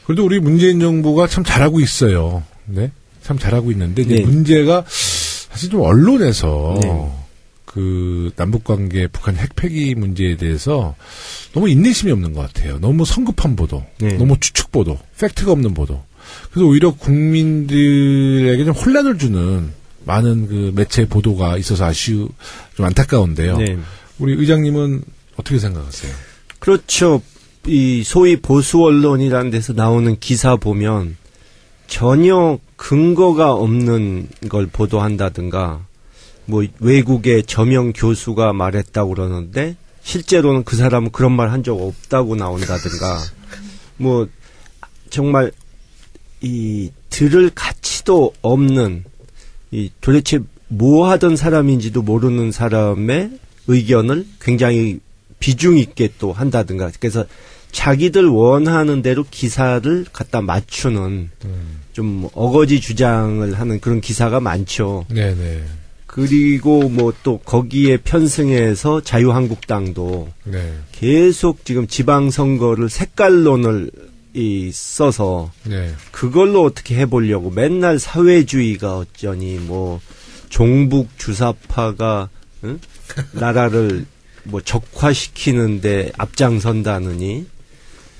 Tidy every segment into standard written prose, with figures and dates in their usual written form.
그래도 우리 문재인 정부가 참 잘하고 있어요. 네, 참 잘하고 있는데 이제 네. 문제가 사실 좀 언론에서 네. 그 남북관계 북한 핵폐기 문제에 대해서 너무 인내심이 없는 것 같아요. 너무 성급한 보도, 네. 너무 추측 보도, 팩트가 없는 보도. 그래서 오히려 국민들에게 좀 혼란을 주는 많은 그 매체 보도가 있어서 좀 안타까운데요. 네. 우리 의장님은 어떻게 생각하세요? 그렇죠. 이 소위 보수 언론이라는 데서 나오는 기사 보면 전혀 근거가 없는 걸 보도한다든가 뭐 외국의 저명 교수가 말했다고 그러는데 실제로는 그 사람은 그런 말 한 적 없다고 나온다든가 뭐 정말 이 들을 가치도 없는 이 도대체 뭐 하던 사람인지도 모르는 사람의 의견을 굉장히 비중 있게 또 한다든가 그래서 자기들 원하는 대로 기사를 갖다 맞추는 좀 어거지 주장을 하는 그런 기사가 많죠. 네네. 그리고 뭐 또 거기에 편승해서 자유한국당도 네. 계속 지금 지방선거를 색깔론을 써서 네. 그걸로 어떻게 해보려고 맨날 사회주의가 어쩌니 뭐 종북 주사파가 응? 나라를 뭐 적화시키는데 앞장선다느니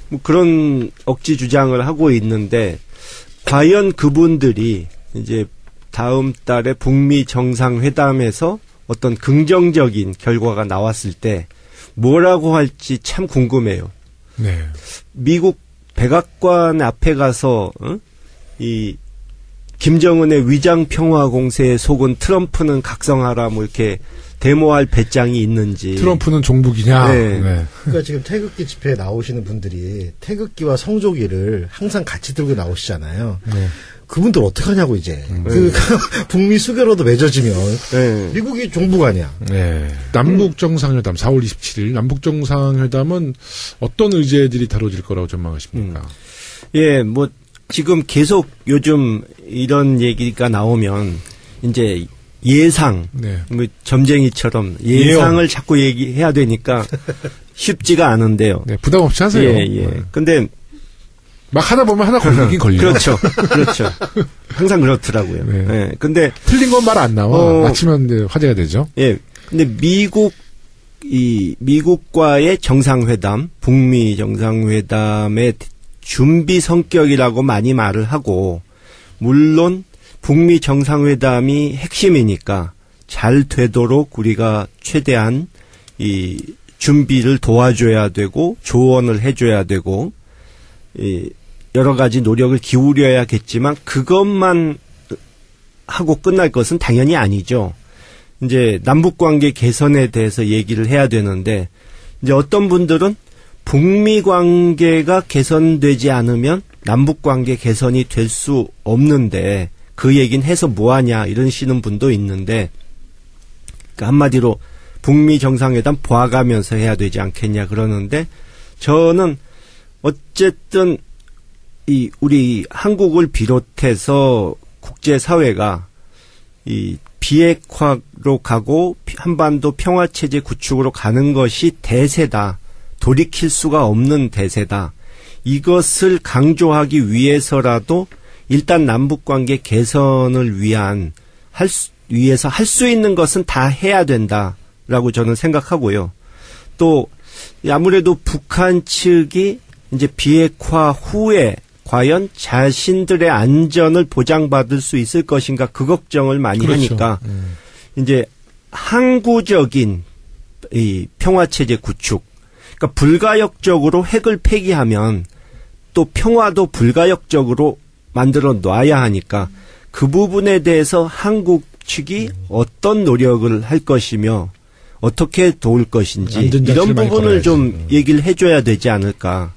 뭐 그런 억지 주장을 하고 있는데 과연 그분들이 이제 다음 달에 북미 정상회담에서 어떤 긍정적인 결과가 나왔을 때 뭐라고 할지 참 궁금해요. 네. 미국 백악관 앞에 가서 이 김정은의 위장평화 공세에 속은 트럼프는 각성하라 뭐 이렇게 데모할 배짱이 있는지. 트럼프는 종북이냐. 네. 네. 그러니까 지금 태극기 집회에 나오시는 분들이 태극기와 성조기를 항상 같이 들고 나오시잖아요. 네. 그분들 어떡하냐고 이제. 그 북미 수교로도 맺어지면 네. 미국이 종북 아니야. 네. 남북 정상회담 4월 27일 남북 정상회담은 어떤 의제들이 다뤄질 거라고 전망하십니까? 예, 뭐 지금 계속 요즘 이런 얘기가 나오면 이제 예상, 네. 뭐 점쟁이처럼 예상을 자꾸 얘기해야 되니까 쉽지가 않은데요. 네, 부담 없이 하세요. 예, 예. 네. 근데 막 하다 보면 하나 걸리긴 걸려요. 그렇죠. 그렇죠. 항상 그렇더라고요. 네. 예. 근데 틀린 건 말 안 나와. 맞히면 이제 화제가 되죠. 예. 근데 미국과의 정상회담, 북미 정상회담의 준비 성격이라고 많이 말을 하고, 물론 북미 정상회담이 핵심이니까 잘 되도록 우리가 최대한 이 준비를 도와줘야 되고, 조언을 해줘야 되고, 여러 가지 노력을 기울여야겠지만 그것만 하고 끝날 것은 당연히 아니죠. 이제 남북관계 개선에 대해서 얘기를 해야 되는데 이제 어떤 분들은 북미 관계가 개선되지 않으면 남북관계 개선이 될 수 없는데 그 얘기는 해서 뭐하냐 이러시는 분도 있는데 그러니까 한마디로 북미 정상회담 봐가면서 해야 되지 않겠냐 그러는데 저는 어쨌든 이 우리 한국을 비롯해서 국제사회가 이 비핵화로 가고 한반도 평화체제 구축으로 가는 것이 대세다. 돌이킬 수가 없는 대세다. 이것을 강조하기 위해서라도 일단 남북관계 개선을 위해서 할 수 있는 것은 다 해야 된다라고 저는 생각하고요. 또 아무래도 북한 측이 이제 비핵화 후에 과연 자신들의 안전을 보장받을 수 있을 것인가 그 걱정을 많이 그렇죠. 하니까 이제 항구적인 이 평화체제 구축 그러니까 불가역적으로 핵을 폐기하면 또 평화도 불가역적으로 만들어 놔야 하니까 그 부분에 대해서 한국 측이 어떤 노력을 할 것이며 어떻게 도울 것인지 이런 부분을 좀 얘기를 해줘야 되지 않을까.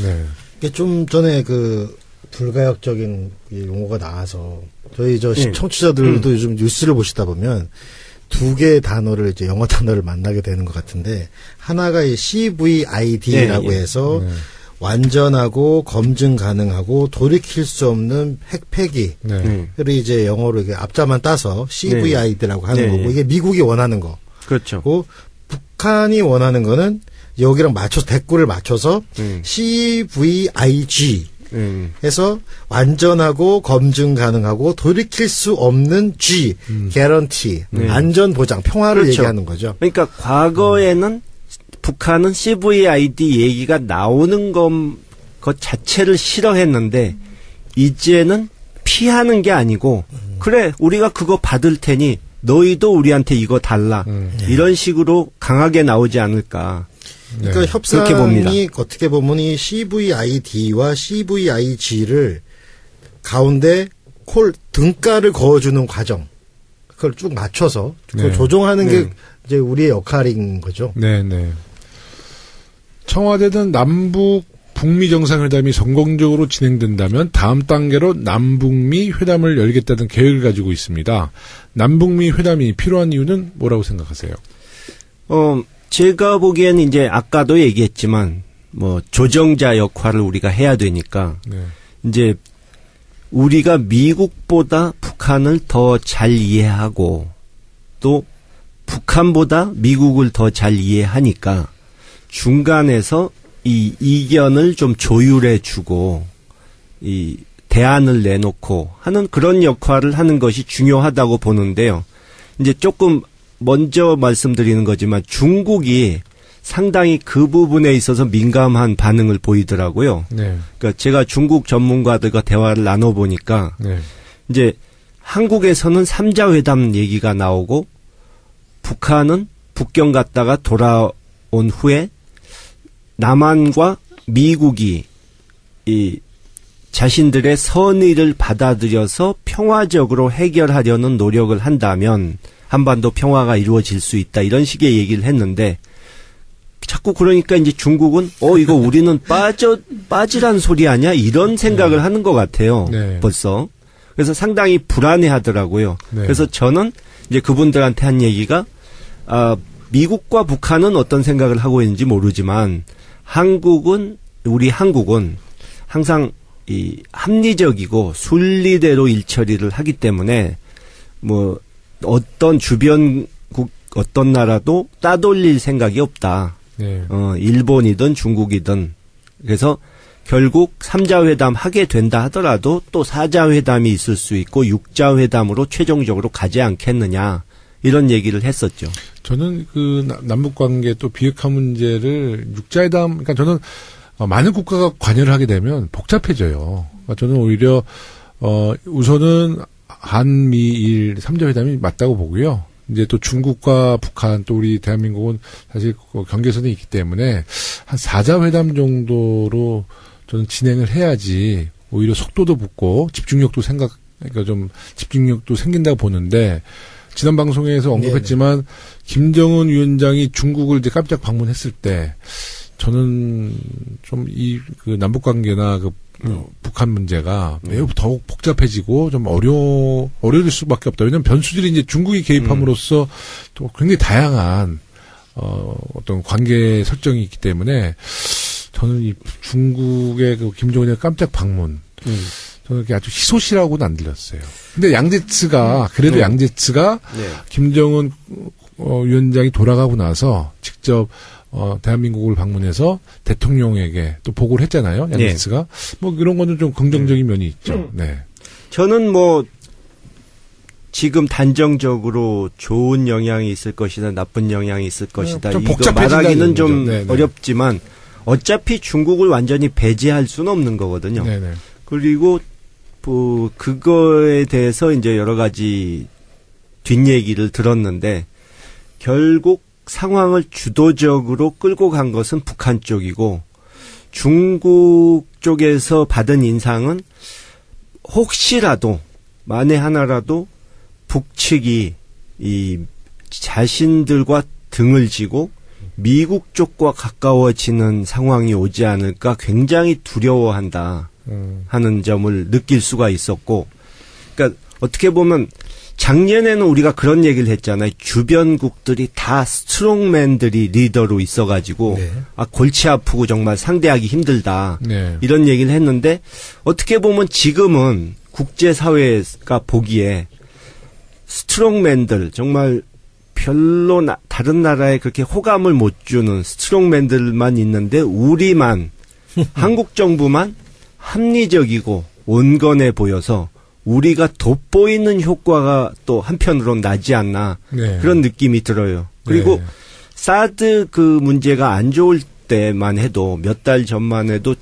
네. 이게 좀 전에 그 불가역적인 용어가 나와서 저희 청취자들도 요즘 뉴스를 보시다 보면 두 개의 단어를 이제 영어 단어를 만나게 되는 것 같은데 하나가 이 CVID라고 해서 완전하고 검증 가능하고 돌이킬 수 없는 핵 폐기. 그리고 이제 영어로 이게 앞자만 따서 CVID라고 하는 거고 이게 미국이 원하는 거. 그렇죠. 그리고 북한이 원하는 거는 여기랑 맞춰서 대꾸를 맞춰서 CVIG 해서 완전하고 검증 가능하고 돌이킬 수 없는 G, 개런티, 안전 보장, 평화를 그렇죠. 얘기하는 거죠. 그러니까 과거에는 북한은 CVID 얘기가 나오는 것 자체를 싫어했는데 이제는 피하는 게 아니고 그래 우리가 그거 받을 테니 너희도 우리한테 이거 달라 이런 식으로 강하게 나오지 않을까. 그러니까 네. 협상이 봅니다. 어떻게 보면 이 CVID와 CVIG를 가운데 등가를 그어주는 과정, 그걸 쭉 맞춰서 그걸 네. 조정하는 게 이제 우리의 역할인 거죠. 네네. 청와대는 남북 북미 정상회담이 성공적으로 진행된다면 다음 단계로 남북미 회담을 열겠다는 계획을 가지고 있습니다. 남북미 회담이 필요한 이유는 뭐라고 생각하세요? 제가 보기에는 이제 아까도 얘기했지만 뭐 조정자 역할을 우리가 해야 되니까 네. 이제 우리가 미국보다 북한을 더 잘 이해하고 또 북한보다 미국을 더 잘 이해하니까 중간에서 이 이견을 좀 조율해 주고 이 대안을 내놓고 하는 그런 역할을 하는 것이 중요하다고 보는데요. 이제 조금 먼저 말씀드리는 거지만 중국이 상당히 그 부분에 있어서 민감한 반응을 보이더라고요. 네. 그러니까 제가 중국 전문가들과 대화를 나눠보니까 네. 이제 한국에서는 3자 회담 얘기가 나오고 북한은 북경 갔다가 돌아온 후에 남한과 미국이 이 자신들의 선의를 받아들여서 평화적으로 해결하려는 노력을 한다면 한반도 평화가 이루어질 수 있다 이런 식의 얘기를 했는데 자꾸 그러니까 이제 중국은 이거 우리는 빠지란 소리 아니야 이런 생각을 하는 것 같아요. 네. 벌써. 그래서 상당히 불안해하더라고요. 네. 그래서 저는 이제 그분들한테 한 얘기가 미국과 북한은 어떤 생각을 하고 있는지 모르지만 우리 한국은 항상 이 합리적이고 순리대로 일처리를 하기 때문에 뭐 어떤 주변국 어떤 나라도 따돌릴 생각이 없다. 네. 일본이든 중국이든. 그래서 결국 3자 회담 하게 된다 하더라도 또 4자 회담이 있을 수 있고 6자 회담으로 최종적으로 가지 않겠느냐. 이런 얘기를 했었죠. 저는 그 남북 관계 또 비핵화 문제를 육자회담, 그러니까 저는 많은 국가가 관여를 하게 되면 복잡해져요. 그러니까 저는 오히려 우선은 한미일 3자 회담이 맞다고 보고요. 이제 또 중국과 북한 또 우리 대한민국은 사실 경계선에 있기 때문에 한 4자 회담 정도로 저는 진행을 해야지 오히려 속도도 붙고 그러니까 좀 집중력도 생긴다고 보는데 지난 방송에서 언급했지만 네네. 김정은 위원장이 중국을 이제 깜짝 방문했을 때 저는 좀 그 남북 관계나 북한 문제가 매우 더욱 복잡해지고 좀 어려울 수밖에 없다. 왜냐하면 변수들이 이제 중국이 개입함으로써 또 굉장히 다양한 어떤 관계 설정이 있기 때문에 저는 이 중국의 그 김정은의 깜짝 방문 저는 그게 아주 희소식이라고는 안 들렸어요. 근데 양제츠가 네. 김정은 위원장이 돌아가고 나서 직접 대한민국을 방문해서 대통령에게 또 보고를 했잖아요. 양제츠가. 네. 뭐 이런 거는 좀 긍정적인 면이 있죠. 네. 저는 뭐 지금 단정적으로 좋은 영향이 있을 것이다, 나쁜 영향이 있을 것이다. 이거 말하기는 좀 네네. 어렵지만 어차피 중국을 완전히 배제할 수는 없는 거거든요. 네네. 그리고 그거에 대해서 이제 여러 가지 뒷얘기를 들었는데 결국 상황을 주도적으로 끌고 간 것은 북한 쪽이고 중국 쪽에서 받은 인상은 혹시라도 만에 하나라도 북측이 이 자신들과 등을 지고 미국 쪽과 가까워지는 상황이 오지 않을까 굉장히 두려워한다 하는 점을 느낄 수가 있었고, 그러니까 어떻게 보면 작년에는 우리가 그런 얘기를 했잖아요. 주변국들이 다 스트롱맨들이 리더로 있어가지고 네. 골치 아프고 정말 상대하기 힘들다. 네. 이런 얘기를 했는데 어떻게 보면 지금은 국제사회가 보기에 스트롱맨들 정말 별로 다른 나라에 그렇게 호감을 못 주는 스트롱맨들만 있는데 우리만 한국 정부만 합리적이고 온건해 보여서 우리가 돋보이는 효과가 또 한편으로는 나지 않나 네. 그런 느낌이 들어요. 그리고 네. 사드 그 문제가 안 좋을 때만 해도 몇 달 전만 해도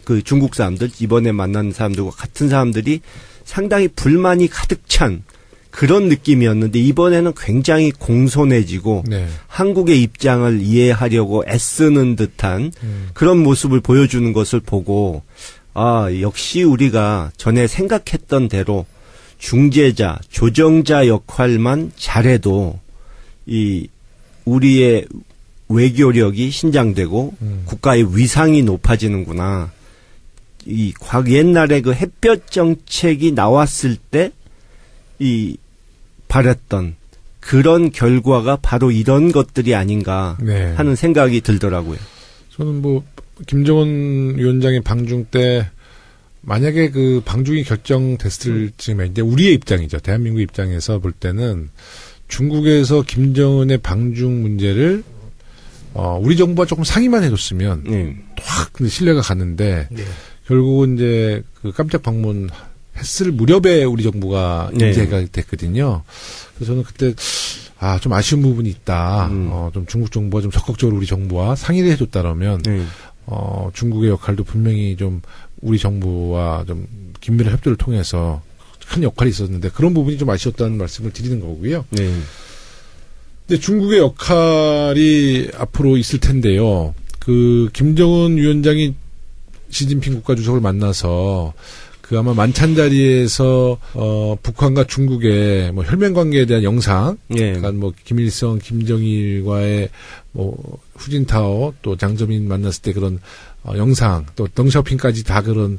그 중국 사람들 이번에 만난 사람들과 같은 사람들이 상당히 불만이 가득 찬 그런 느낌이었는데 이번에는 굉장히 공손해지고 네. 한국의 입장을 이해하려고 애쓰는 듯한 그런 모습을 보여주는 것을 보고 역시 우리가 전에 생각했던 대로 중재자, 조정자 역할만 잘해도 이 우리의 외교력이 신장되고 국가의 위상이 높아지는구나. 이 옛날에 그 햇볕 정책이 나왔을 때 이 바랬던 그런 결과가 바로 이런 것들이 아닌가 네. 하는 생각이 들더라고요. 저는 뭐 김정은 위원장의 방중 때 만약에 그 방중이 결정됐을 즈음에 이제 우리의 입장이죠. 대한민국 입장에서 볼 때는 중국에서 김정은의 방중 문제를 우리 정부가 조금 상의만 해줬으면 확 신뢰가 갔는데 결국은 이제 그 깜짝 방문 했을 무렵에 우리 정부가 인재가 됐거든요. 그래서 저는 그때 좀 아쉬운 부분이 있다. 좀 중국 정부가 좀 적극적으로 우리 정부와 상의를 해줬다라면 중국의 역할도 분명히 좀 우리 정부와 좀 긴밀한 협조를 통해서 큰 역할이 있었는데 그런 부분이 좀 아쉬웠다는 말씀을 드리는 거고요. 근데 중국의 역할이 앞으로 있을 텐데요. 그 김정은 위원장이 시진핑 국가주석을 만나서 그 아마 만찬 자리에서 북한과 중국의 뭐 혈맹 관계에 대한 영상, 그러니까 뭐 김일성, 김정일과의 뭐 후진타오 또 장저민 만났을 때 그런 영상, 또 덩샤오핑까지 다 그런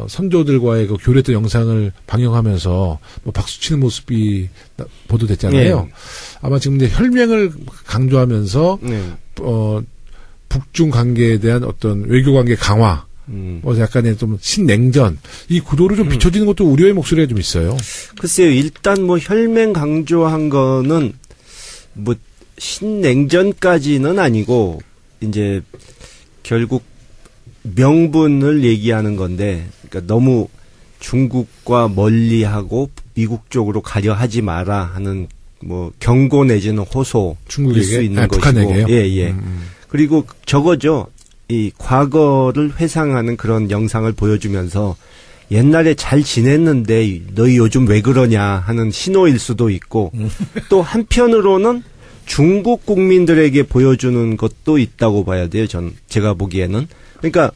선조들과의 그 교류했던 영상을 방영하면서 뭐 박수치는 모습이 보도됐잖아요. 아마 지금 이제 혈맹을 강조하면서 북중 관계에 대한 어떤 외교 관계 강화. 약간의 좀 신냉전 이 구도로 좀 비춰지는 것도 우려의 목소리가 좀 있어요. 글쎄요, 일단 뭐 혈맹 강조한 거는 뭐 신냉전까지는 아니고 이제 결국 명분을 얘기하는 건데, 그러니까 너무 중국과 멀리하고 미국 쪽으로 가려 하지 마라 하는 뭐 경고 내지는 호소일 중국에게? 수 있는 것이고, 북한에게요? 예. 그리고 저거죠. 이 과거를 회상하는 그런 영상을 보여주면서 옛날에 잘 지냈는데 너희 요즘 왜 그러냐 하는 신호일 수도 있고 또 한편으로는 중국 국민들에게 보여주는 것도 있다고 봐야 돼요. 제가 보기에는. 그러니까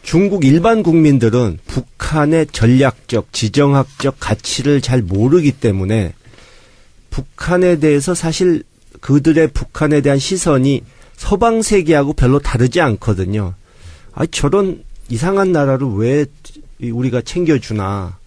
중국 일반 국민들은 북한의 전략적, 지정학적 가치를 잘 모르기 때문에 북한에 대해서 사실 그들의 북한에 대한 시선이 서방 세계하고 별로 다르지 않거든요. 저런 이상한 나라를 왜 우리가 챙겨주나.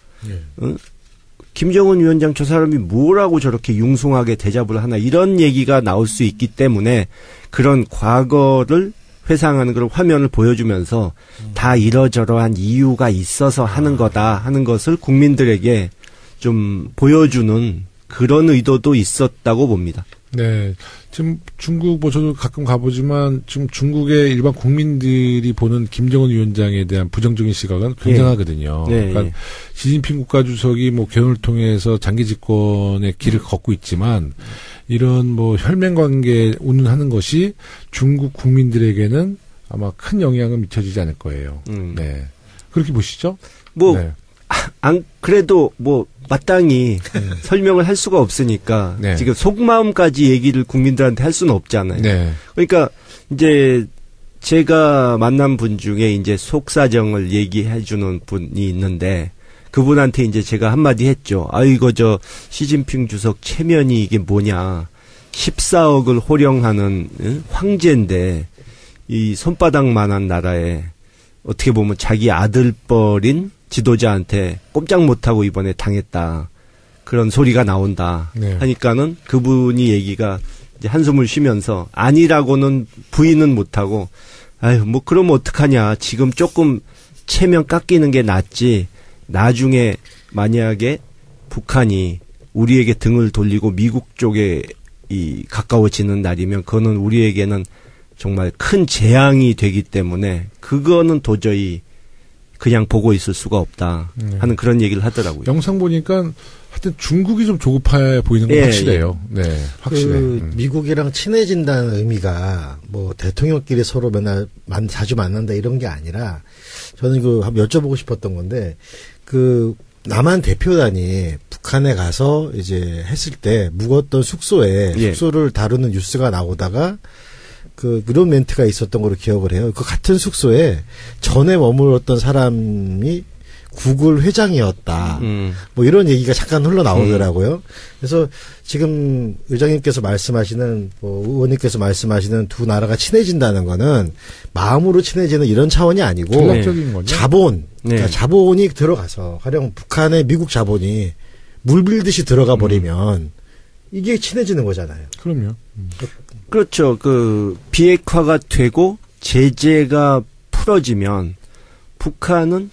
김정은 위원장 저 사람이 뭐라고 저렇게 융숭하게 대접을 하나 이런 얘기가 나올 수 있기 때문에 그런 과거를 회상하는 그런 화면을 보여주면서 다 이러저러한 이유가 있어서 하는 거다 하는 것을 국민들에게 좀 보여주는 그런 의도도 있었다고 봅니다. 네. 지금 중국 저도 가끔 가보지만 지금 중국의 일반 국민들이 보는 김정은 위원장에 대한 부정적인 시각은 굉장하거든요. 그러니까 시진핑 국가주석이 뭐 개헌을 통해서 장기 집권의 길을 걷고 있지만 이런 뭐 혈맹 관계 운운하는 것이 중국 국민들에게는 아마 큰 영향을 미쳐지지 않을 거예요. 네. 그렇게 보시죠? 그래도 마땅히 설명을 할 수가 없으니까 지금 속마음까지 얘기를 국민들한테 할 수는 없잖아요. 그러니까 이제 제가 만난 분 중에 이제 속사정을 얘기해 주는 분이 있는데 그분한테 이제 제가 한마디 했죠. 이거 시진핑 주석 체면이 이게 뭐냐. 14억을 호령하는 황제인데 이 손바닥만한 나라에 어떻게 보면 자기 아들뻘인 지도자한테 꼼짝 못하고 이번에 당했다. 그런 소리가 나온다. 하니까는 그분이 얘기가 이제 한숨을 쉬면서 아니라고는 부인은 못하고 그럼 어떡하냐. 지금 조금 체면 깎이는 게 낫지. 나중에 만약에 북한이 우리에게 등을 돌리고 미국 쪽에 가까워지는 날이면 그거는 우리에게는 정말 큰 재앙이 되기 때문에 그거는 도저히 그냥 보고 있을 수가 없다 하는 그런 얘기를 하더라고요. 영상 보니까 하여튼 중국이 좀 조급해 보이는 건 예, 확실해요. 네, 확실해. 미국이랑 친해진다는 의미가 뭐 대통령끼리 서로 맨날 자주 만난다 이런 게 아니라 저는 한번 여쭤보고 싶었던 건데 남한 대표단이 북한에 가서 이제 했을 때 묵었던 숙소에 숙소를 다루는 뉴스가 나오다가 그런 멘트가 있었던 걸로 기억을 해요. 그 같은 숙소에 전에 머물렀던 사람이 구글 회장이었다. 뭐 이런 얘기가 잠깐 흘러나오더라고요. 그래서 지금 의장님께서 말씀하시는 의원님께서 말씀하시는 두 나라가 친해진다는 거는 마음으로 친해지는 이런 차원이 아니고 전략적인 거죠. 자본, 그러니까 자본이 들어가서 가령 북한의 미국 자본이 물 빌듯이 들어가 버리면 이게 친해지는 거잖아요. 그럼요. 그렇죠. 비핵화가 되고 제재가 풀어지면 북한은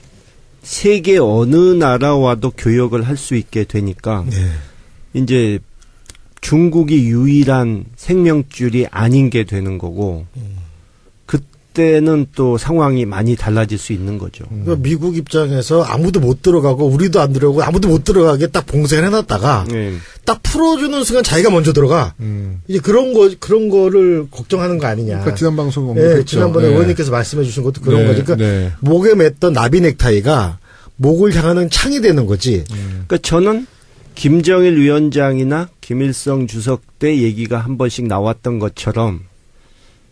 세계 어느 나라와도 교역을 할 수 있게 되니까 이제 중국이 유일한 생명줄이 아닌 게 되는 거고 그때는 또 상황이 많이 달라질 수 있는 거죠. 그러니까 미국 입장에서 아무도 못 들어가고 우리도 안 들어가고 아무도 못 들어가게 딱 봉쇄를 해놨다가 딱 풀어주는 순간 자기가 먼저 들어가. 이제 그런 거를 걱정하는 거 아니냐. 그러니까 지난 방송 지난번에 의원님께서 말씀해 주신 것도 그런 거죠. 그러니까 목에 맸던 나비 넥타이가 목을 향하는 창이 되는 거지. 그러니까 저는 김정일 위원장이나 김일성 주석 때 얘기가 한 번씩 나왔던 것처럼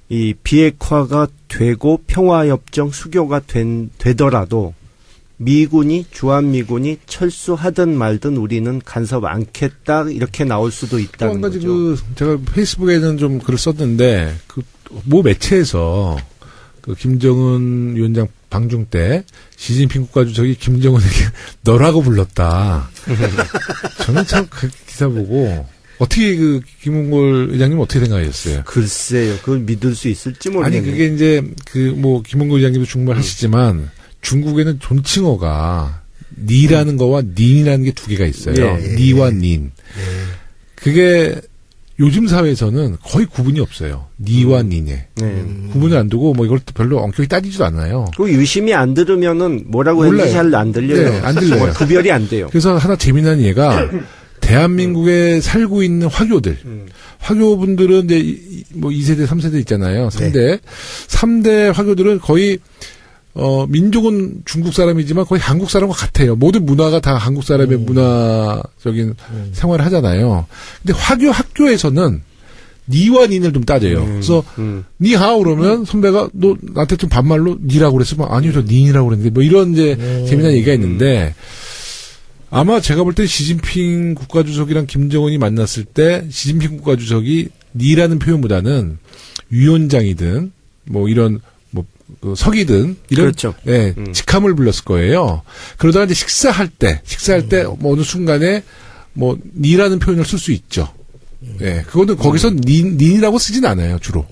이 비핵화가 되고 평화협정 수교가 되더라도 주한미군이 철수하든 말든 우리는 간섭 않겠다 이렇게 나올 수도 있다는 또 한 가지 거죠. 제가 페이스북에는 좀 글을 썼는데 모 매체에서 김정은 위원장 방중 때 시진핑 국가주석이 김정은에게 너라고 불렀다. 저는 참 그 기사 보고 어떻게 김홍걸 의장님 어떻게 생각하셨어요? 글쎄요, 그걸 믿을 수 있을지 모르겠네요. 아니 그게 이제 김홍걸 의장님도 중국말 하시지만 중국에는 존칭어가 니라는 거와 닌이라는 게 두 개가 있어요. 니와 닌. 그게 요즘 사회에서는 거의 구분이 없어요. 니와 닌에. 구분을 안 두고 이걸 별로 엄격히 따지지도 않아요. 그 유심히 안 들으면은 뭐라고 했는지 잘 안 들려요. 네, 안 들려요. 구별이 안 돼요. 그래서 하나 재미난 예가 대한민국에 살고 있는 화교들. 화교분들은 이제 2세대, 3세대 있잖아요. 3대. 3대 화교들은 거의 민족은 중국 사람이지만 거의 한국 사람과 같아요. 모든 문화가 다 한국 사람의 문화적인 생활을 하잖아요. 근데 화교 학교에서는 니와 닌을 좀 따져요. 그래서 니하오 그러면 선배가 너 나한테 좀 반말로 니라고 그랬으면 아니요 저 닌이라고 그랬는데 이런 이제 재미난 얘기가 있는데 아마 제가 볼 때 시진핑 국가주석이랑 김정은이 만났을 때 시진핑 국가주석이 니라는 표현보다는 위원장이든 이런 석이든 이런 그렇죠. 직함을 불렀을 거예요. 그러다가 이제 식사할 때 어느 순간에 니라는 표현을 쓸 수 있죠. 그거는 거기서 닌이라고 쓰진 않아요, 주로.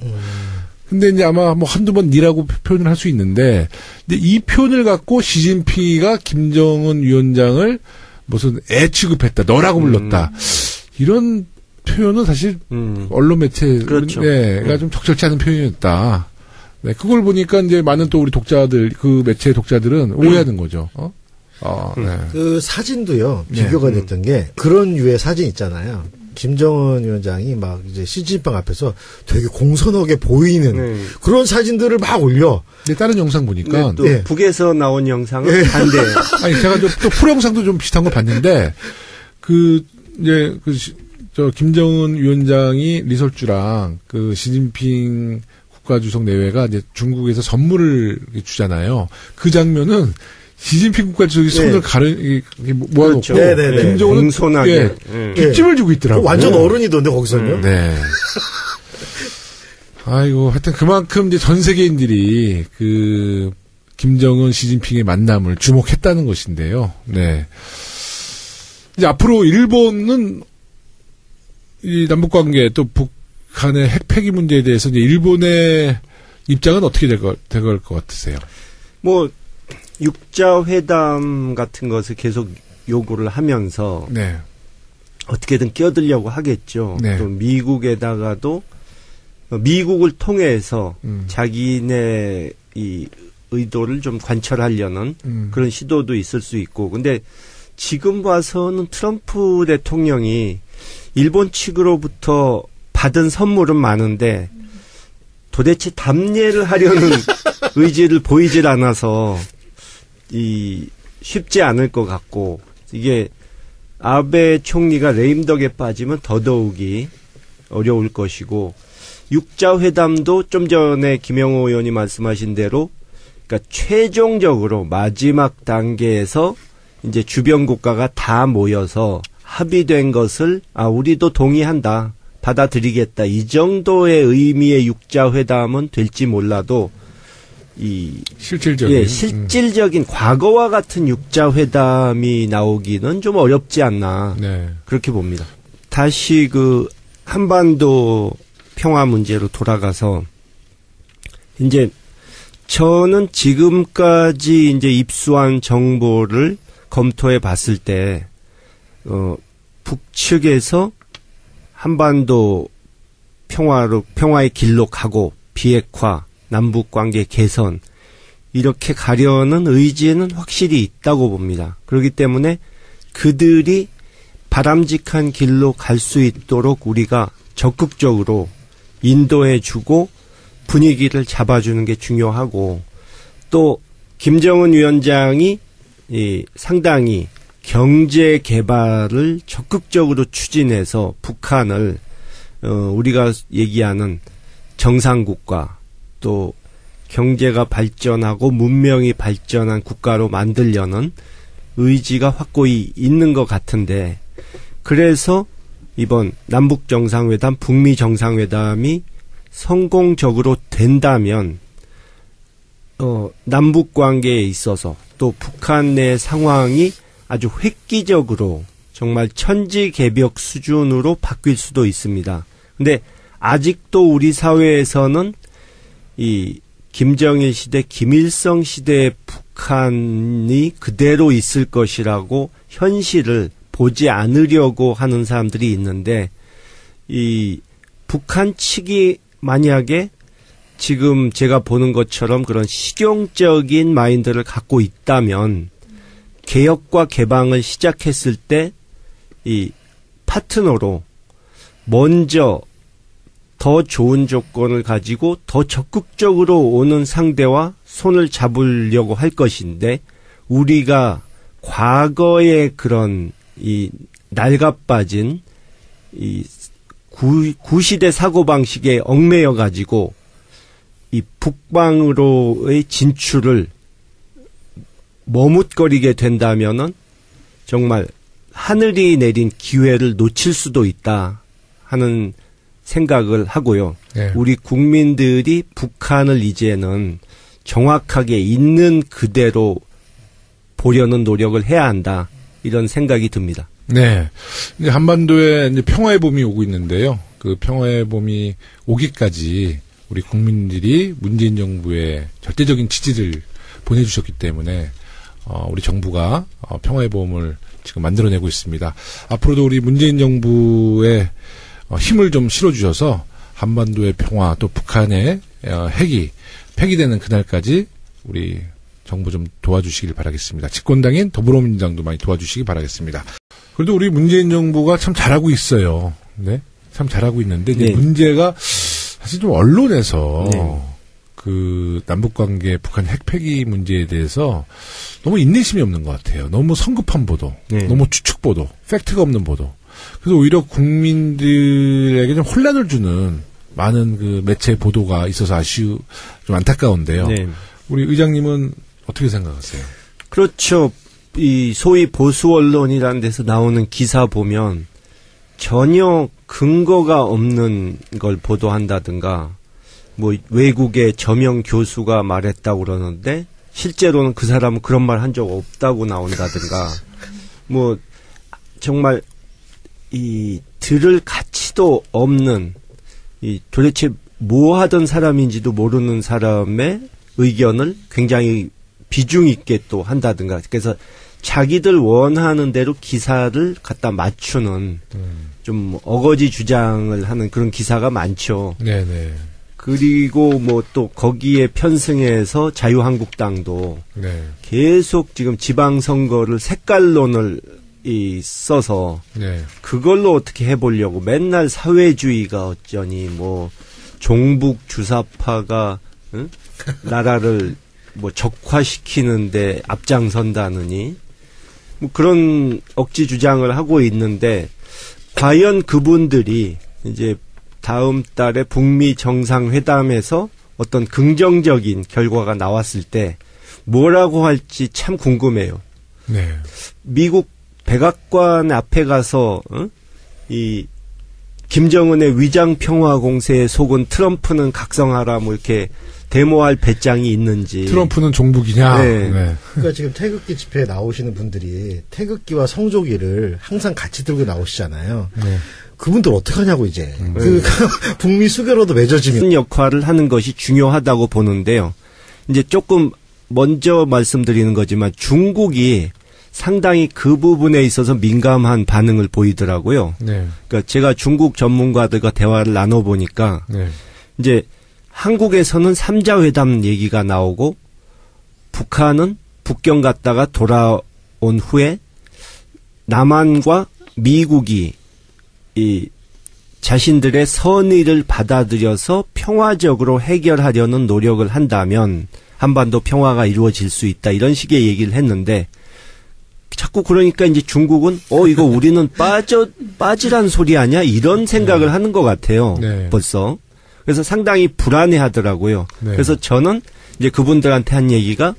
근데 이제 아마 한두 번 니라고 표현을 할 수 있는데 근데 이 표현을 갖고 시진핑이가 김정은 위원장을 무슨 애 취급했다, 너라고 불렀다. 이런 표현은 사실 언론 매체가 그렇죠. 좀 적절치 않은 표현이었다. 네, 그걸 보니까 이제 많은 또 우리 독자들, 그 매체의 독자들은 오해하는 거죠. 네. 그 사진도요, 비교가 됐던 게 그런 유의 사진 있잖아요. 김정은 위원장이 이제 시진핑 앞에서 되게 공손하게 보이는 그런 사진들을 막 올려. 근데 다른 영상 보니까. 또 북에서 나온 영상은 반대예요. 아니, 제가 또 프로영상도 좀 비슷한 거 봤는데, 김정은 위원장이 리설주랑 시진핑 국가주석 내외가 이제 중국에서 선물을 주잖아요. 그 장면은 시진핑 국가주석이 손을 모아놓고 그렇죠. 김정은은 공손하게 깃집을 주고 있더라고요. 완전 어른이던데 거기서는. 네. 아이고 하여튼 그만큼 이제 전 세계인들이 김정은 시진핑의 만남을 주목했다는 것인데요. 네. 이제 앞으로 일본은 이 남북 관계 또 북한의 핵 폐기 문제에 대해서 이제 일본의 입장은 어떻게 될 것 같으세요? 육자 회담 같은 것을 계속 요구를 하면서 어떻게든 끼어들려고 하겠죠. 또 미국에다가도 미국을 통해서 자기네 이 의도를 좀 관철하려는 그런 시도도 있을 수 있고. 근데 지금 봐서는 트럼프 대통령이 일본 측으로부터 받은 선물은 많은데 도대체 답례를 하려는 의지를 보이질 않아서 쉽지 않을 것 같고, 이게 아베 총리가 레임덕에 빠지면 더더욱이 어려울 것이고, 육자회담도 좀 전에 김영호 의원이 말씀하신 대로, 그러니까 최종적으로 마지막 단계에서 이제 주변 국가가 다 모여서 합의된 것을 우리도 동의한다, 받아들이겠다, 이 정도의 의미의 육자회담은 될지 몰라도 실질적인 과거와 같은 육자회담이 나오기는 좀 어렵지 않나, 네. 그렇게 봅니다. 다시 한반도 평화 문제로 돌아가서 이제 저는 지금까지 이제 입수한 정보를 검토해 봤을 때 북측에서 한반도 평화의 길로 가고 비핵화, 남북관계 개선 이렇게 가려는 의지는 확실히 있다고 봅니다. 그렇기 때문에 그들이 바람직한 길로 갈 수 있도록 우리가 적극적으로 인도해주고 분위기를 잡아주는 게 중요하고, 또 김정은 위원장이 상당히 경제 개발을 적극적으로 추진해서 북한을 우리가 얘기하는 정상국가, 또 경제가 발전하고 문명이 발전한 국가로 만들려는 의지가 확고히 있는 것 같은데, 그래서 이번 남북 정상회담, 북미 정상회담이 성공적으로 된다면 남북 관계에 있어서 또 북한 내 상황이 아주 획기적으로 정말 천지개벽 수준으로 바뀔 수도 있습니다. 근데 아직도 우리 사회에서는 이 김정일 시대, 김일성 시대의 북한이 그대로 있을 것이라고 현실을 보지 않으려고 하는 사람들이 있는데, 이 북한 측이 만약에 지금 제가 보는 것처럼 그런 실용적인 마인드를 갖고 있다면 개혁과 개방을 시작했을 때 이 파트너로 먼저 더 좋은 조건을 가지고 더 적극적으로 오는 상대와 손을 잡으려고 할 것인데, 우리가 과거의 그런 이 낡아빠진 이 구시대 사고방식에 얽매여 가지고 이 북방으로의 진출을 머뭇거리게 된다면은 정말 하늘이 내린 기회를 놓칠 수도 있다 하는 생각을 하고요. 네. 우리 국민들이 북한을 이제는 정확하게 있는 그대로 보려는 노력을 해야 한다, 이런 생각이 듭니다. 네. 이제 한반도에 이제 평화의 봄이 오고 있는데요. 그 평화의 봄이 오기까지 우리 국민들이 문재인 정부의 절대적인 지지를 보내주셨기 때문에 우리 정부가 평화의 봄을 지금 만들어내고 있습니다. 앞으로도 우리 문재인 정부의 힘을 좀 실어주셔서 한반도의 평화, 또 북한의 핵이 폐기되는 그날까지 우리 정부 좀 도와주시길 바라겠습니다. 집권당인 더불어민주당도 많이 도와주시기 바라겠습니다. 그래도 우리 문재인 정부가 참 잘하고 있어요. 네, 참 잘하고 있는데 이제 문제가 사실 좀 언론에서 그 남북관계 북한 핵 폐기 문제에 대해서 너무 인내심이 없는 것 같아요. 너무 성급한 보도, 너무 추측 보도, 팩트가 없는 보도. 그래서 오히려 국민들에게 좀 혼란을 주는 많은 그 매체 보도가 있어서 좀 안타까운데요. 네. 우리 의장님은 어떻게 생각하세요? 그렇죠. 이 소위 보수 언론이라는 데서 나오는 기사 보면 전혀 근거가 없는 걸 보도한다든가, 뭐 외국의 저명 교수가 말했다고 그러는데 실제로는 그 사람은 그런 말 한 적 없다고 나온다든가, 뭐 정말 들을 가치도 없는, 도대체 뭐 하던 사람인지도 모르는 사람의 의견을 굉장히 비중 있게 또 한다든가, 그래서 자기들 원하는 대로 기사를 갖다 맞추는 좀 어거지 주장을 하는 그런 기사가 많죠. 네네. 그리고 뭐 또 거기에 편승해서 자유한국당도 네. 계속 지금 지방선거를 색깔론을 써서 네. 그걸로 어떻게 해보려고 맨날 사회주의가 어쩌니 뭐 종북 주사파가 응? 나라를 뭐 적화시키는데 앞장선다느니 뭐 그런 억지 주장을 하고 있는데 과연 그분들이 이제 다음 달에 북미 정상회담에서 어떤 긍정적인 결과가 나왔을 때 뭐라고 할지 참 궁금해요. 네. 미국 백악관 앞에 가서 이 김정은의 위장 평화 공세에 속은 트럼프는 각성하라 뭐 이렇게 데모할 배짱이 있는지. 트럼프는 종북이냐. 네. 네. 그러니까 지금 태극기 집회에 나오시는 분들이 태극기와 성조기를 항상 같이 들고 나오시잖아요. 네. 그분들 어떡하냐고 이제. 그 북미 수교로도 맺어지면. 무슨 역할을 하는 것이 중요하다고 보는데요. 이제 조금 먼저 말씀드리는 거지만 중국이 상당히 그 부분에 있어서 민감한 반응을 보이더라고요. 네. 그러니까 제가 중국 전문가들과 대화를 나눠보니까 네. 이제 한국에서는 3자 회담 얘기가 나오고 북한은 북경 갔다가 돌아온 후에 남한과 미국이 이 자신들의 선의를 받아들여서 평화적으로 해결하려는 노력을 한다면 한반도 평화가 이루어질 수 있다. 이런 식의 얘기를 했는데 자꾸 그러니까 이제 중국은 이거 우리는 빠지란 소리 아니야? 이런 생각을 하는 것 같아요. 네. 벌써. 그래서 상당히 불안해 하더라고요. 네. 그래서 저는 이제 그분들한테 한 얘기가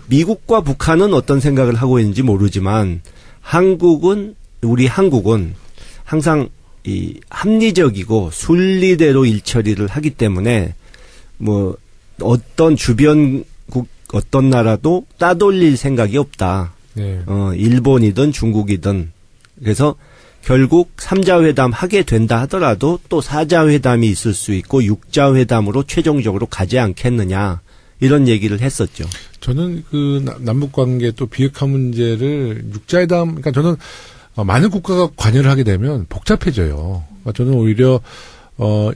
미국과 북한은 어떤 생각을 하고 있는지 모르지만 우리 한국은 항상 이 합리적이고 순리대로 일처리를 하기 때문에 뭐 어떤 주변국 어떤 나라도 따돌릴 생각이 없다. 네. 일본이든 중국이든. 그래서 결국 3자 회담 하게 된다 하더라도 또 4자 회담이 있을 수 있고 6자 회담으로 최종적으로 가지 않겠느냐. 이런 얘기를 했었죠. 저는 그 남북 관계 또 비핵화 문제를 6자 회담, 그러니까 저는 많은 국가가 관여를 하게 되면 복잡해져요. 그러니까 저는 오히려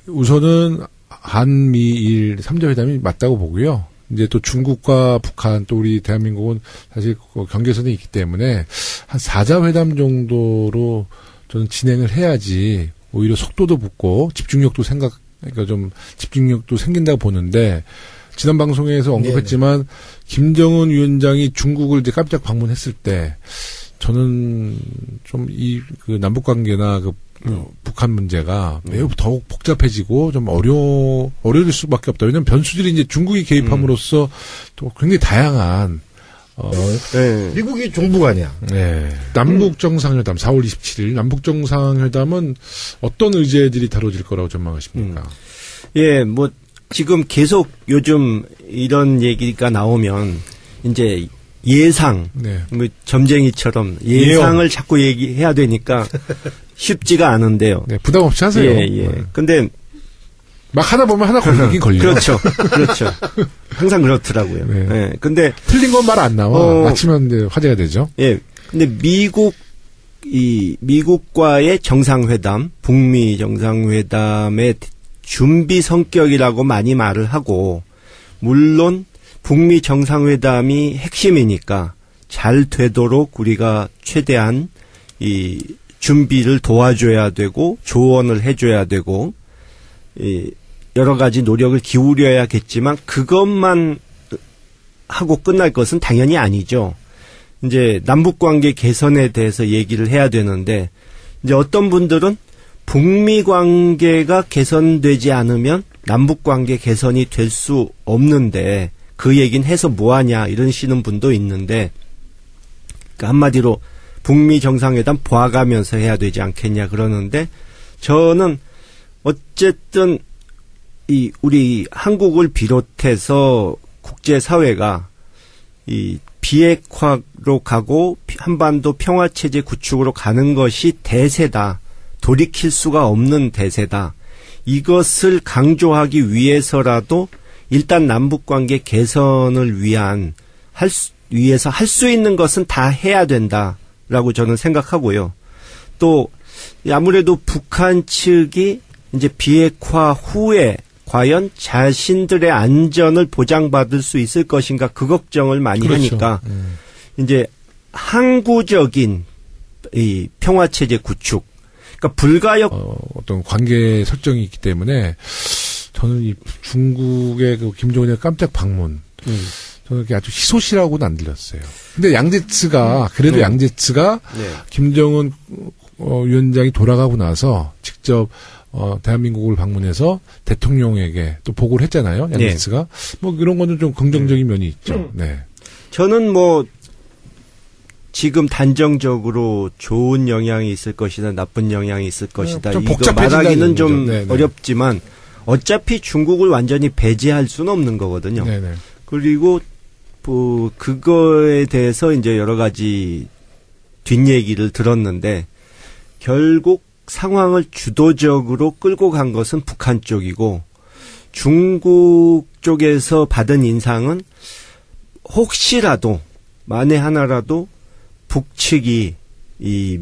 우선은 한미일 3자 회담이 맞다고 보고요. 이제 또 중국과 북한 또 우리 대한민국은 사실 경계선이 있기 때문에 한 4자 회담 정도로 저는 진행을 해야지 오히려 속도도 붙고 집중력도 그러니까 좀 집중력도 생긴다고 보는데 지난 방송에서 언급했지만 네네. 김정은 위원장이 중국을 이제 깜짝 방문했을 때 저는 좀 그 남북 관계나 북한 문제가 매우 더욱 복잡해지고 좀 어려질 수밖에 없다. 왜냐하면 변수들이 이제 중국이 개입함으로써 또 굉장히 다양한 네. 미국이 종북 아니야. 네. 남북 정상회담 4월 27일 남북 정상회담은 어떤 의제들이 다뤄질 거라고 전망하십니까? 예, 뭐 지금 계속 요즘 이런 얘기가 나오면 이제 예상, 네. 뭐 점쟁이처럼 예상을 자꾸 얘기해야 되니까 쉽지가 않은데요. 네, 부담 없이 하세요. 예, 예. 근데 막 하다 보면 하나 걸리긴 걸려요. 그렇죠. 그렇죠. 항상 그렇더라고요. 네. 예. 근데 틀린 건 말 안 나와. 맞히면 화제가 되죠. 예. 근데 미국과의 정상회담, 북미 정상회담의 준비 성격이라고 많이 말을 하고, 물론 북미 정상회담이 핵심이니까 잘 되도록 우리가 최대한 이 준비를 도와줘야 되고 조언을 해줘야 되고 여러 가지 노력을 기울여야겠지만 그것만 하고 끝날 것은 당연히 아니죠. 이제 남북관계 개선에 대해서 얘기를 해야 되는데 이제 어떤 분들은 북미 관계가 개선되지 않으면 남북관계 개선이 될 수 없는데 그 얘기는 해서 뭐하냐 이러시는 분도 있는데 그러니까 한마디로 북미 정상회담 봐가면서 해야 되지 않겠냐 그러는데 저는 어쨌든 우리 한국을 비롯해서 국제사회가 이 비핵화로 가고 한반도 평화체제 구축으로 가는 것이 대세다. 돌이킬 수가 없는 대세다. 이것을 강조하기 위해서라도 일단 남북관계 개선을 위해서 할 수 있는 것은 다 해야 된다라고 저는 생각하고요. 또 아무래도 북한 측이 이제 비핵화 후에 과연 자신들의 안전을 보장받을 수 있을 것인가 그 걱정을 많이 그렇죠. 하니까 이제 항구적인 이 평화체제 구축, 그러니까 불가역 어떤 관계 설정이 있기 때문에 저는 이 중국의 그 김정은의 깜짝 방문 저는 이렇게 아주 희소식이라고는 안 들렸어요. 근데 양제츠가 그래도 양제츠가 네. 김정은 위원장이 돌아가고 나서 직접 대한민국을 방문해서 대통령에게 또 보고를 했잖아요. 양제츠가 뭐 이런 거는 좀 긍정적인 면이 있죠. 네. 저는 뭐 지금 단정적으로 좋은 영향이 있을 것이다, 나쁜 영향이 있을 것이다. 좀 이거 복잡해진다는 말하기는 좀 거죠. 네네. 어렵지만 어차피 중국을 완전히 배제할 수는 없는 거거든요. 네네. 그리고 뭐 그거에 대해서 이제 여러 가지 뒷얘기를 들었는데 결국 상황을 주도적으로 끌고 간 것은 북한 쪽이고 중국 쪽에서 받은 인상은 혹시라도 만에 하나라도 북측이 이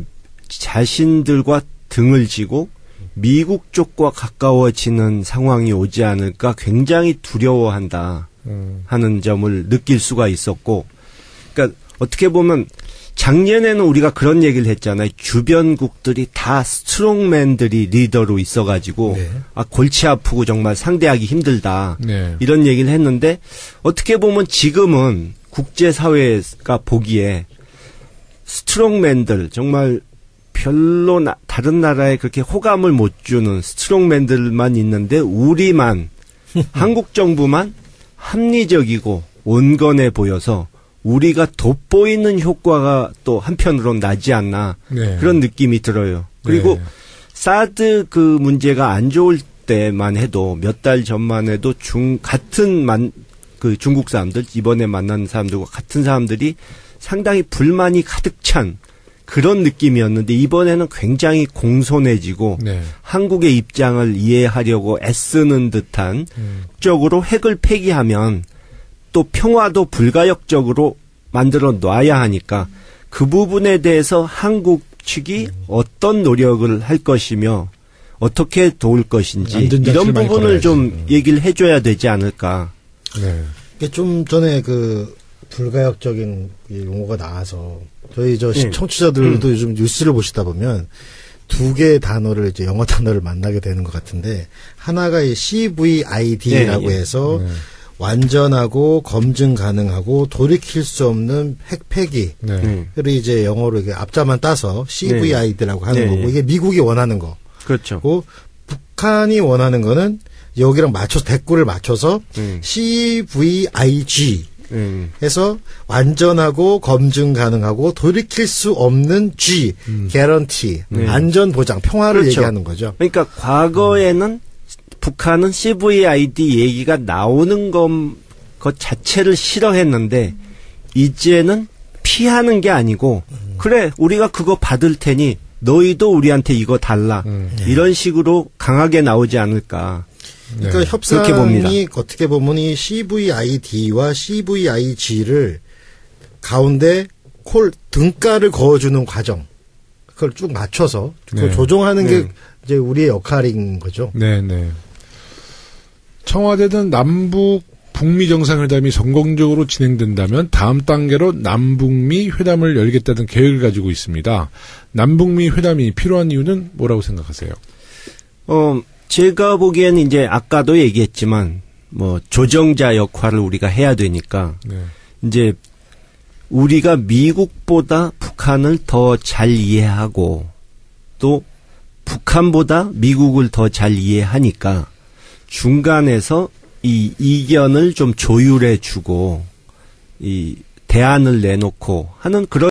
자신들과 등을 지고 미국 쪽과 가까워지는 상황이 오지 않을까 굉장히 두려워한다 하는 점을 느낄 수가 있었고, 그러니까 어떻게 보면 작년에는 우리가 그런 얘기를 했잖아요. 주변국들이 다 스트롱맨들이 리더로 있어가지고 네. 아 골치 아프고 정말 상대하기 힘들다 네. 이런 얘기를 했는데 어떻게 보면 지금은 국제사회가 보기에 스트롱맨들 정말 별로 다른 나라에 그렇게 호감을 못 주는 스트롱맨들만 있는데 우리만 한국 정부만 합리적이고 온건해 보여서 우리가 돋보이는 효과가 또 한편으로 나지 않나 네. 그런 느낌이 들어요. 그리고 네. 사드 그 문제가 안 좋을 때만 해도 몇 달 전만 해도 그 중국 사람들 이번에 만난 사람들과 같은 사람들이 상당히 불만이 가득 찬 그런 느낌이었는데 이번에는 굉장히 공손해지고 네. 한국의 입장을 이해하려고 애쓰는 듯한 쪽으로 핵을 폐기하면 또 평화도 불가역적으로 만들어 놔야 하니까 그 부분에 대해서 한국 측이 어떤 노력을 할 것이며 어떻게 도울 것인지 이런 부분을 좀 얘기를 해줘야 되지 않을까. 네. 이게 좀 전에 그 불가역적인 용어가 나와서 저희 청취자들도 요즘 뉴스를 보시다 보면 두 개의 단어를 이제 영어 단어를 만나게 되는 것 같은데 하나가 이 CVID라고 해서 완전하고 검증 가능하고 돌이킬 수 없는 핵 폐기. 네. 그리고 이제 영어로 이게 앞자만 따서 CVID라고 하는 거고 이게 미국이 원하는 거. 그렇죠. 그리고 북한이 원하는 거는 여기랑 맞춰서 대꾸를 맞춰서 CVIG 해서 완전하고 검증 가능하고 돌이킬 수 없는 G, guarantee, 안전 보장, 평화를 그렇죠. 얘기하는 거죠. 그러니까 과거에는 북한은 CVID 얘기가 나오는 것 자체를 싫어했는데 이제는 피하는 게 아니고 그래 우리가 그거 받을 테니 너희도 우리한테 이거 달라 이런 식으로 강하게 나오지 않을까. 그러니까 네. 협상이 어떻게 보면 이 CVID와 CVIG를 가운데 등가를 그어주는 과정 그걸 쭉 맞춰서 그걸 조정하는 게 이제 우리의 역할인 거죠. 네네. 청와대는 남북 북미 정상회담이 성공적으로 진행된다면 다음 단계로 남북미 회담을 열겠다는 계획을 가지고 있습니다. 남북미 회담이 필요한 이유는 뭐라고 생각하세요? 제가 보기에는 이제 아까도 얘기했지만 뭐 조정자 역할을 우리가 해야 되니까 이제 우리가 미국보다 북한을 더 잘 이해하고 또 북한보다 미국을 더 잘 이해하니까 중간에서 이 이견을 좀 조율해 주고 이 대안을 내놓고 하는 그런